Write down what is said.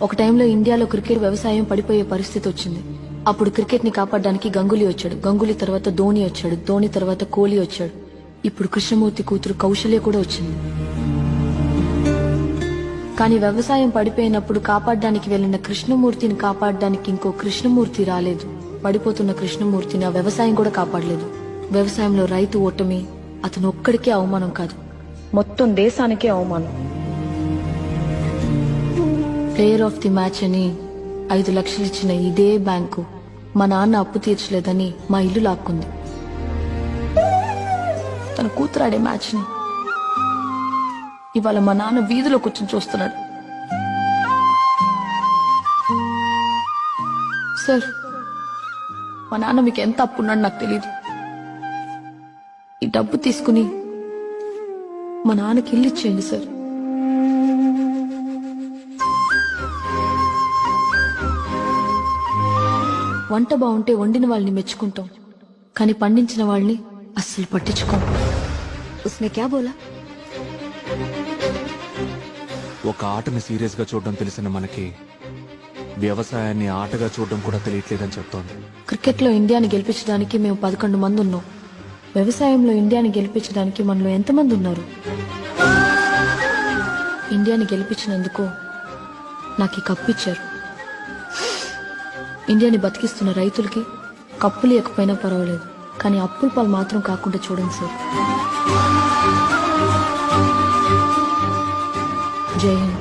ఒక టైంలో ఇండియాలో క్రికెట్ వ్యవసాయం పడిపోయే పరిస్థితి వచ్చింది. అప్పుడు క్రికెట్ ని కాపాడడానికి గంగూలీ వచ్చాడు. గంగూలీ తర్వాత ధోని వచ్చాడు. ధోని తర్వాత కోహ్లీ వచ్చాడు. ఇప్పుడు కృష్ణమూర్తి కూతురు కౌశల్య కూడా వచ్చింది. కానీ వ్యవసాయం పడిపోయినప్పుడు కాపాడడానికి వెళ్లిన కృష్ణమూర్తిని కాపాడడానికి ఇంకో కృష్ణమూర్తి రాలేదు. పడిపోతున్న కృష్ణమూర్తిని ఆ వ్యవసాయం కూడా కాపాడలేదు. వ్యవసాయంలో రైతు ఓటమి అతను ఒక్కడికే అవమానం కాదు, మొత్తం దేశానికే అవమానం. ప్లేయర్ ఆఫ్ ది మ్యాచ్ అని 5 లక్షలు ఇచ్చిన ఇదే బ్యాంకు మా నాన్న అప్పు తీర్చలేదని మా ఇల్లు లాక్కుంది. తన కూతురాడే మ్యాచ్ ని ఇవాళ మా నాన్న వీధిలో కూర్చొని చూస్తున్నాడు. సార్, మా నాన్న మీకు ఎంత అప్పున్నాడు నాకు తెలియదు. ఈ డబ్బు తీసుకుని మా నాన్నకి ఇల్లు ఇచ్చేయండి సార్. వంట బాగుంటే వండిన వాళ్ళని మెచ్చుకుంటాం, కానీ పండించిన వాళ్ళని అస్సలు పట్టించుకోం. ఉస్మే క్యా బోలా? ఒక ఆటని సీరియస్ గా చూడడం తెలిసిన మనకి వ్యవసాయాన్ని ఆటగా చూడడం కూడా తెలియట్లేదని చెప్తోంది. క్రికెట్ లో ఇండియాని గెలిపించడానికి మేము 11 మంది ఉన్నాం. వ్యవసాయంలో ఇండియాని గెలిపించడానికి మనలో ఎంతమంది ఉన్నారు? ఇండియాని గెలిపించినందుకు నాకు ఈ కప్పు ఇచ్చారు. ఇండియాని బతికిస్తున్న రైతులకి కప్పు లేకపోయినా పర్వాలేదు, కానీ అప్పుల పాలు మాత్రం కాకుండా చూడండి సార్. జై హింద్.